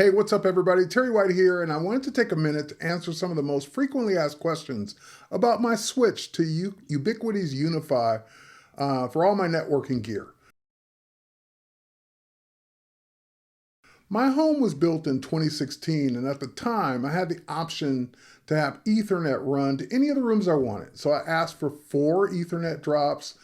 Hey, what's up everybody? Terry White here, and I wanted to take a minute to answer some of the most frequently asked questions about my switch to Ubiquiti's Unifi for all my networking gear. My home was built in 2016, and at the time I had the option to have Ethernet run to any of the rooms I wanted. So I asked for 4 Ethernet drops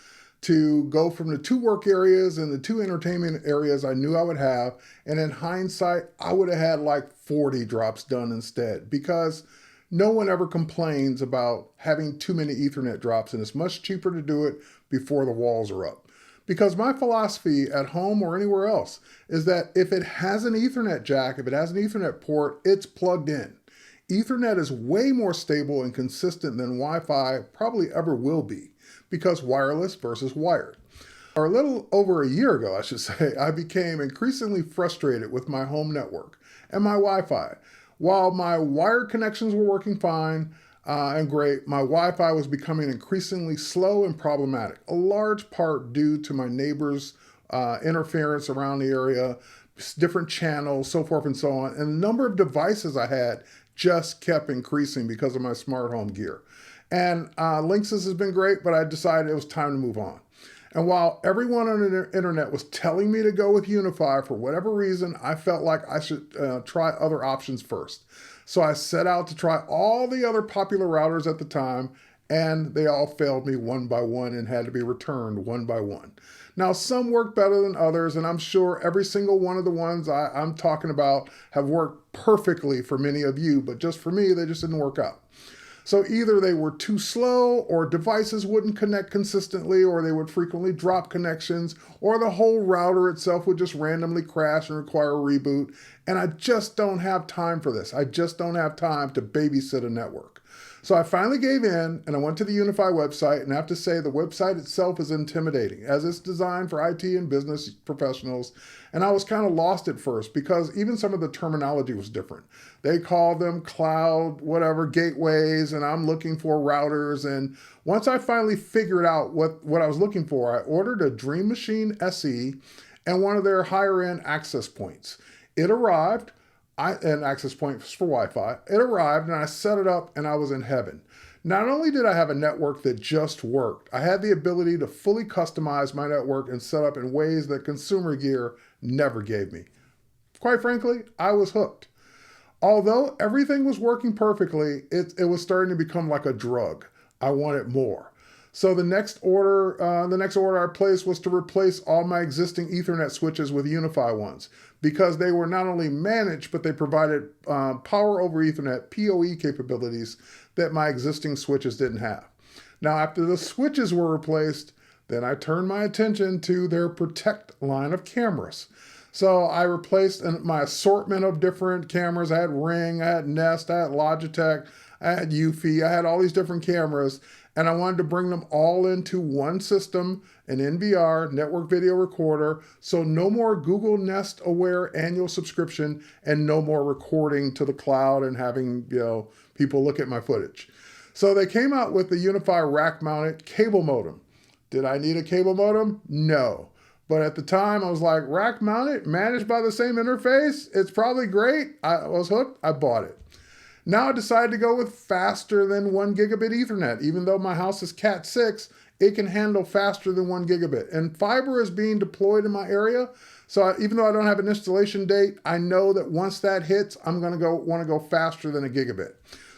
to go from the 2 work areas and the 2 entertainment areas I knew I would have. And in hindsight, I would have had like 40 drops done instead, because no one ever complains about having too many Ethernet drops, and it's much cheaper to do it before the walls are up. Because my philosophy at home or anywhere else is that if it has an Ethernet jack, if it has an Ethernet port, it's plugged in. Ethernet is way more stable and consistent than Wi-Fi probably ever will be, because wireless versus wired. Or a little over a year ago, I should say, I became increasingly frustrated with my home network and my Wi-Fi. While my wired connections were working fine and great, my Wi-Fi was becoming increasingly slow and problematic, a large part due to my neighbors' interference around the area, different channels, so forth and so on. And the number of devices I had just kept increasing because of my smart home gear. And Linksys has been great, but I decided it was time to move on. And while everyone on the internet was telling me to go with Unifi, for whatever reason, I felt like I should try other options first. So I set out to try all the other popular routers at the time, and they all failed me one by one and had to be returned one by one. Now, some work better than others, and I'm sure every single one of the ones I'm talking about have worked perfectly for many of you, but just for me, they just didn't work out. So either they were too slow, or devices wouldn't connect consistently, or they would frequently drop connections, or the whole router itself would just randomly crash and require a reboot. And I just don't have time for this. I just don't have time to babysit a network. So I finally gave in, and I went to the Unifi website, and I have to say the website itself is intimidating, as it's designed for IT and business professionals. And I was kind of lost at first, because even some of the terminology was different. They call them cloud, whatever, gateways, and I'm looking for routers. And once I finally figured out what I was looking for, I ordered a Dream Machine SE and one of their higher end access points. It arrived. And access points for Wi-Fi. It arrived, and I set it up, and I was in heaven. Not only did I have a network that just worked, I had the ability to fully customize my network and set up in ways that consumer gear never gave me. Quite frankly, I was hooked. Although everything was working perfectly, it was starting to become like a drug. I wanted more. So the next order I placed was to replace all my existing Ethernet switches with Unifi ones, because they were not only managed, but they provided power over Ethernet, PoE capabilities that my existing switches didn't have. Now, after the switches were replaced, then I turned my attention to their Protect line of cameras. So I replaced my assortment of different cameras. I had Ring, I had Nest, I had Logitech, I had Eufy, I had all these different cameras, and I wanted to bring them all into one system, an NVR, network video recorder, so no more Google Nest Aware annual subscription, and no more recording to the cloud and having people look at my footage. So they came out with the Unifi rack-mounted cable modem. Did I need a cable modem? No. But at the time, I was like, rack-mounted, managed by the same interface? It's probably great. I was hooked. I bought it. Now I decided to go with faster than 1 gigabit Ethernet. Even though my house is Cat 6, it can handle faster than 1 gigabit. And fiber is being deployed in my area. So even though I don't have an installation date, I know that once that hits, I'm going to want to go faster than a gigabit.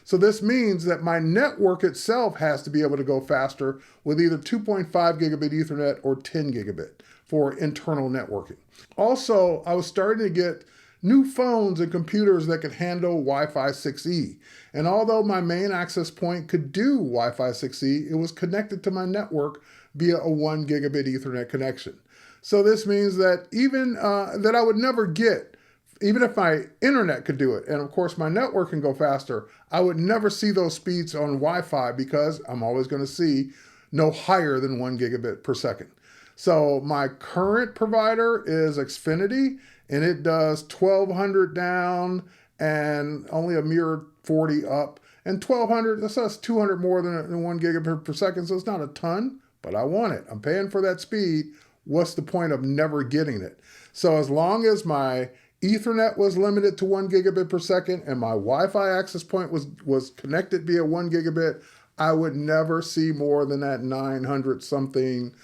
So this means that my network itself has to be able to go faster with either 2.5 gigabit Ethernet or 10 gigabit for internal networking. Also, I was starting to get new phones and computers that could handle Wi-Fi 6E. And although my main access point could do Wi-Fi 6E, it was connected to my network via a 1 gigabit Ethernet connection. So this means that even that I would never get, even if my internet could do it, and of course my network can go faster, I would never see those speeds on Wi-Fi, because I'm always going to see no higher than 1 gigabit per second. So my current provider is Xfinity, and it does 1200 down and only a mere 40 up. And 1200, that's 200 more than 1 gigabit per second, so it's not a ton, but I want it. I'm paying for that speed. What's the point of never getting it? So as long as my Ethernet was limited to 1 gigabit per second, and my Wi-Fi access point was connected via 1 gigabit, I would never see more than that 900 something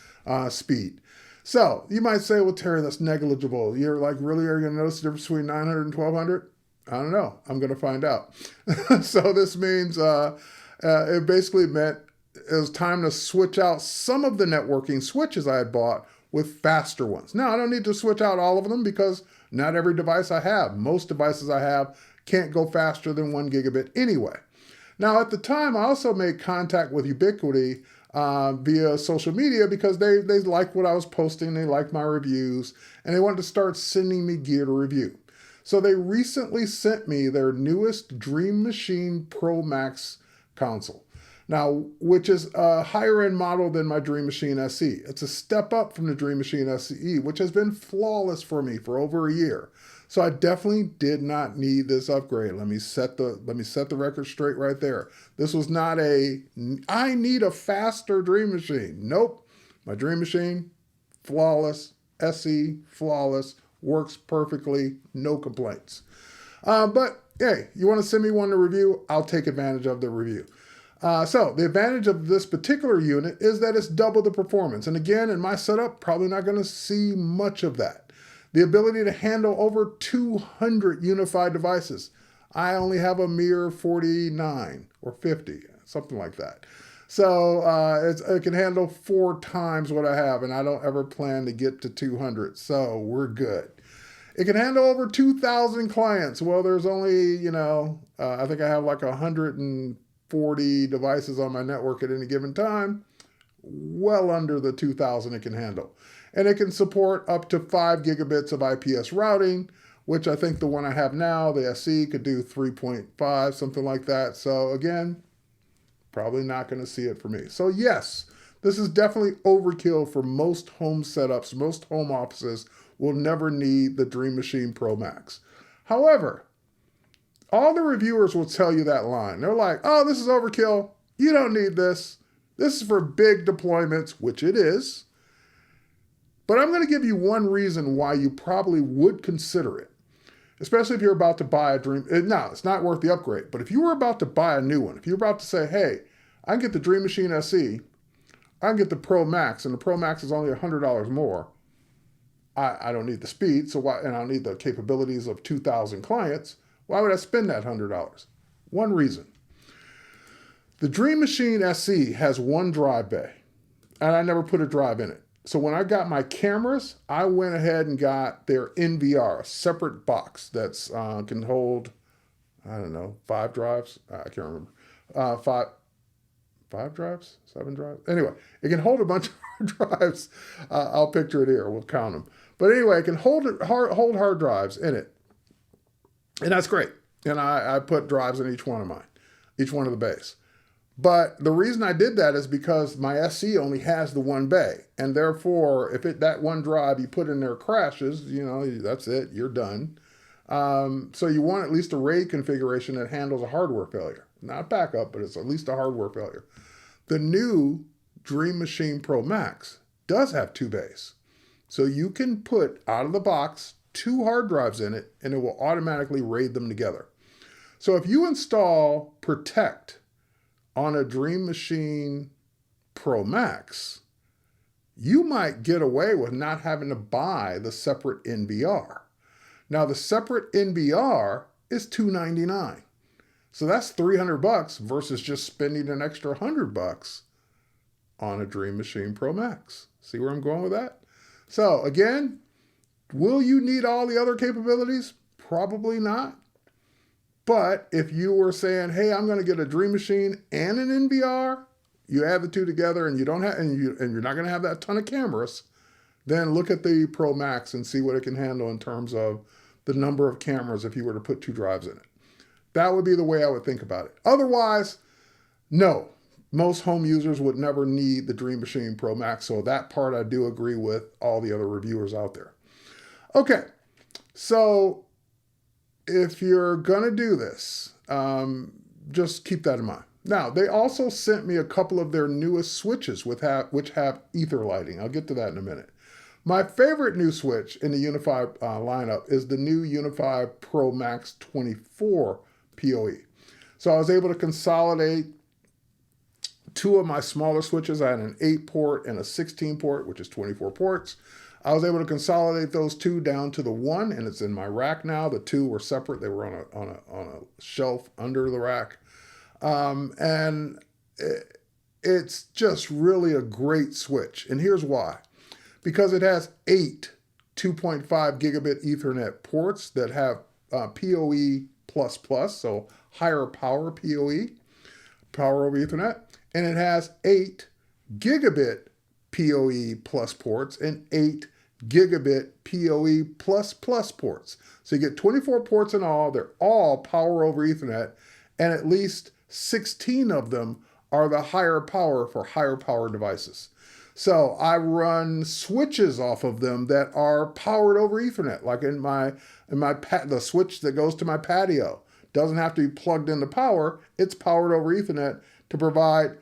speed. So you might say, well, Terry, that's negligible. You're like, really, are you going to notice the difference between 900 and 1200? I don't know. I'm going to find out. So this means it basically meant it was time to switch out some of the networking switches I had bought with faster ones. Now, I don't need to switch out all of them because not every device I have, most devices I have, can't go faster than 1 gigabit anyway. Now, at the time, I also made contact with Ubiquiti via social media because they liked what I was posting, they liked my reviews, and they wanted to start sending me gear to review. So they recently sent me their newest Dream Machine Pro Max console. Now, which is a higher end model than my Dream Machine SE. It's a step up from the Dream Machine SE, which has been flawless for me for over a year. So I definitely did not need this upgrade. Let me set the record straight right there. This was not I need a faster Dream Machine. Nope. My Dream Machine, flawless. SE, flawless. Works perfectly. No complaints. But hey, you want to send me one to review? I'll take advantage of the review. So the advantage of this particular unit is that it's double the performance. And again, in my setup, probably not going to see much of that. The ability to handle over 200 unified devices. I only have a mere 49 or 50, something like that. So it can handle 4 times what I have, and I don't ever plan to get to 200. So we're good. It can handle over 2,000 clients. Well, there's only, I think I have like 140 devices on my network at any given time, well under the 2,000 it can handle. And it can support up to 5 gigabits of IPS routing, which I think the one I have now, the SE, could do 3.5, something like that. So again, probably not going to see it for me. So yes, this is definitely overkill for most home setups. Most home offices will never need the Dream Machine Pro Max. However, all the reviewers will tell you that line. They're like, oh, this is overkill. You don't need this. This is for big deployments, which it is. But I'm going to give you one reason why you probably would consider it, especially if you're about to buy a Dream. No, it's not worth the upgrade. But if you were about to buy a new one, if you're about to say, hey, I can get the Dream Machine SE, I can get the Pro Max, and the Pro Max is only $100 more. I don't need the speed, and I don't need the capabilities of 2,000 clients. Why would I spend that $100? One reason. The Dream Machine SE has one drive bay, and I never put a drive in it. So when I got my cameras, I went ahead and got their NVR, a separate box that's can hold, 5 drives? I can't remember. 5 drives? 7 drives? Anyway, it can hold a bunch of drives. I'll picture it here. We'll count them. But anyway, it can hold hard drives in it. And that's great. And I put drives in each one of mine, each one of the bays. But the reason I did that is because my SE only has the one bay. And therefore, if that one drive you put in there crashes, that's it, you're done. So you want at least a RAID configuration that handles a hardware failure. Not backup, but it's at least a hardware failure. The new Dream Machine Pro Max does have 2 bays. So you can put out of the box 2 hard drives in it, and it will automatically RAID them together. So if you install Protect on a Dream Machine Pro Max, you might get away with not having to buy the separate NVR. Now the separate NVR is $299. So that's $300 versus just spending an extra $100 on a Dream Machine Pro Max. See where I'm going with that? So again, will you need all the other capabilities? Probably not. But if you were saying, hey, I'm going to get a Dream Machine and an NVR, you add the two together and you're not going to have that ton of cameras, then look at the Pro Max and see what it can handle in terms of the number of cameras if you were to put 2 drives in it. That would be the way I would think about it. Otherwise, no. Most home users would never need the Dream Machine Pro Max, so that part I do agree with all the other reviewers out there. Okay, so if you're gonna do this, just keep that in mind. Now, they also sent me a couple of their newest switches which have Etherlighting. I'll get to that in a minute. My favorite new switch in the Unifi lineup is the new Unifi Pro Max 24 PoE. So I was able to consolidate two of my smaller switches. I had an 8-port and a 16-port, which is 24 ports. I was able to consolidate those two down to the one, and it's in my rack now. The two were separate. They were on a shelf under the rack. It's just really a great switch. And here's why. Because it has 8 2.5 gigabit Ethernet ports that have PoE++, so higher power PoE, power over Ethernet, and it has 8 gigabit PoE plus ports and 8 gigabit PoE++ ports. So you get 24 ports in all. They're all power over Ethernet, and at least 16 of them are the higher power for higher power devices. So I run switches off of them that are powered over Ethernet, like the switch that goes to my patio. Doesn't have to be plugged into power. It's powered over Ethernet to provide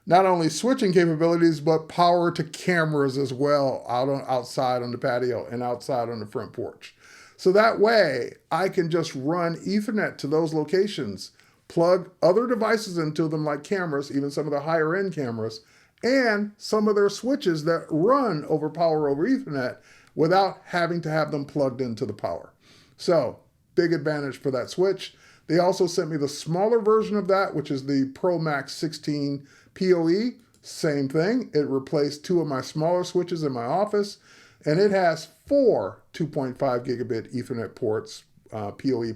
not only switching capabilities, but power to cameras as well outside on the patio and outside on the front porch. So that way I can just run Ethernet to those locations, plug other devices into them like cameras, even some of the higher end cameras, and some of their switches that run over power over Ethernet without having to have them plugged into the power. So big advantage for that switch. They also sent me the smaller version of that, which is the Pro Max 16 PoE. Same thing. It replaced two of my smaller switches in my office, and it has 4 2.5 gigabit Ethernet ports, PoE++,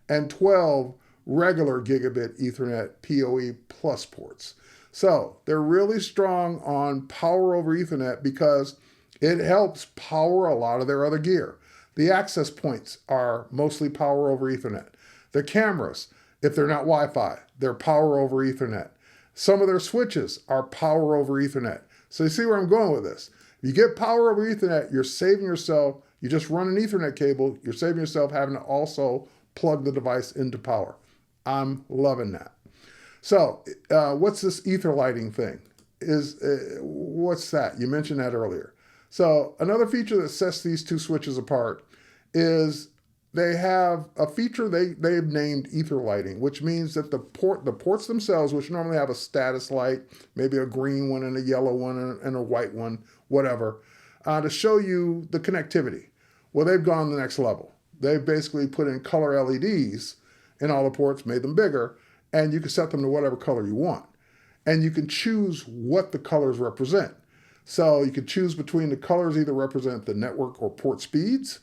and 12 regular gigabit Ethernet PoE plus ports. So they're really strong on power over Ethernet because it helps power a lot of their other gear. The access points are mostly power over Ethernet. The cameras, if they're not Wi-Fi, they're power over Ethernet. Some of their switches are power over Ethernet. So you see where I'm going with this. If you get power over Ethernet, you're saving yourself, you just run an Ethernet cable, you're saving yourself having to also plug the device into power. I'm loving that. So what's this Etherlighting thing? What's that? You mentioned that earlier. So another feature that sets these two switches apart is they have a feature they've named Etherlighting, which means that the ports themselves, which normally have a status light, maybe a green one and a yellow one and a white one, whatever, to show you the connectivity. Well, they've gone the next level. They've basically put in color LEDs in all the ports, made them bigger, and you can set them to whatever color you want. And you can choose what the colors represent. So you can choose between the colors either represent the network or port speeds,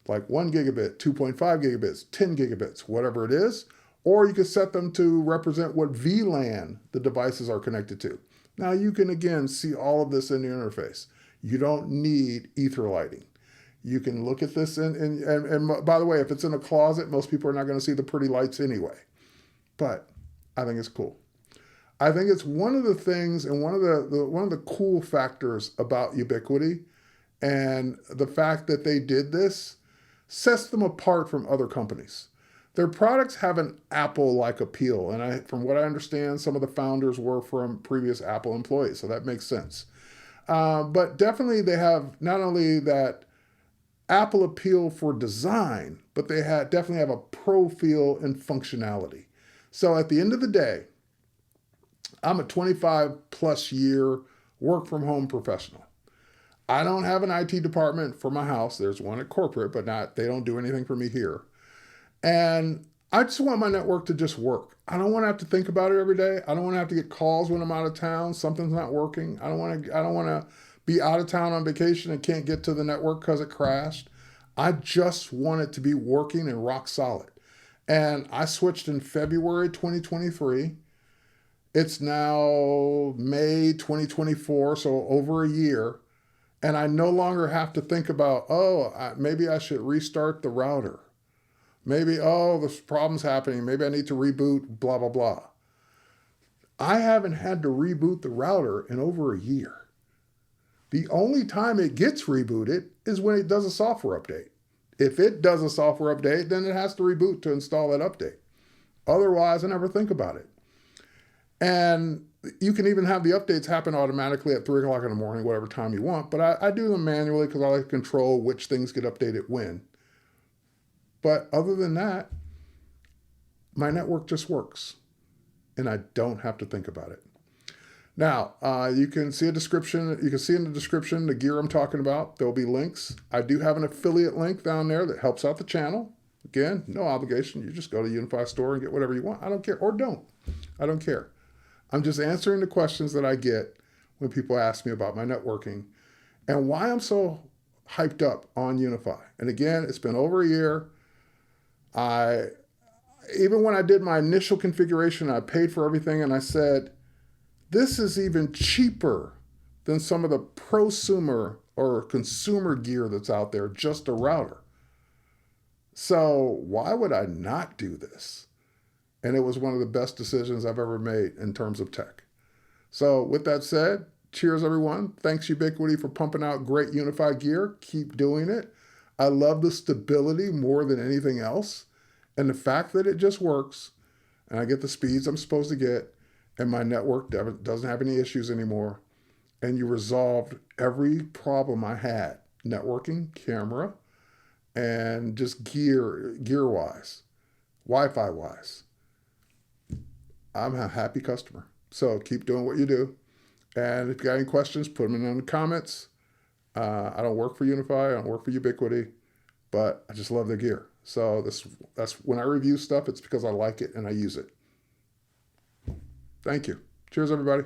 like 1 gigabit, 2.5 gigabits, 10 gigabits, whatever it is, or you can set them to represent what VLAN the devices are connected to. Now you can again see all of this in the interface. You don't need Etherlighting. You can look at this and by the way, if it's in a closet, most people are not going to see the pretty lights anyway. But I think it's cool. I think it's one of the things and one of the cool factors about Ubiquiti, and the fact that they did this sets them apart from other companies. Their products have an Apple-like appeal, and from what I understand, some of the founders were from previous Apple employees, so that makes sense. But definitely they have not only that Apple appeal for design, but they definitely have a pro feel and functionality. So at the end of the day, I'm a 25 plus year work from home professional. I don't have an IT department for my house. There's one at corporate, but they don't do anything for me here. And I just want my network to just work. I don't want to have to think about it every day. I don't want to have to get calls when I'm out of town. Something's not working. I don't want to be out of town on vacation and can't get to the network because it crashed. I just want it to be working and rock solid. And I switched in February 2023. It's now May 2024, so over a year. And I no longer have to think about, maybe I should restart the router. Maybe, this problem's happening. Maybe I need to reboot, blah, blah, blah. I haven't had to reboot the router in over a year. The only time it gets rebooted is when it does a software update. If it does a software update, then it has to reboot to install that update. Otherwise, I never think about it. And You can even have the updates happen automatically at 3 o'clock in the morning, whatever time you want. But I do them manually because I like to control which things get updated when. But other than that, my network just works. And I don't have to think about it. Now, you can see a description. You can see in the description the gear I'm talking about. There'll be links. I do have an affiliate link down there that helps out the channel. Again, no obligation. You just go to the Unifi store and get whatever you want. I don't care. Or don't. I don't care. I'm just answering the questions that I get when people ask me about my networking and why I'm so hyped up on Unifi. And again, it's been over a year. Even when I did my initial configuration, I paid for everything and I said, this is even cheaper than some of the prosumer or consumer gear that's out there, just a router. So why would I not do this? And it was one of the best decisions I've ever made in terms of tech. So with that said, cheers everyone. Thanks Ubiquiti for pumping out great Unifi gear. Keep doing it. I love the stability more than anything else. And the fact that it just works and I get the speeds I'm supposed to get and my network doesn't have any issues anymore. And you resolved every problem I had, networking, camera, and just gear-wise, Wi-Fi-wise. I'm a happy customer. So keep doing what you do. And if you got any questions, put them in the comments. I don't work for Unifi. I don't work for Ubiquiti, but I just love their gear. So that's when I review stuff, it's because I like it and I use it. Thank you. Cheers, everybody.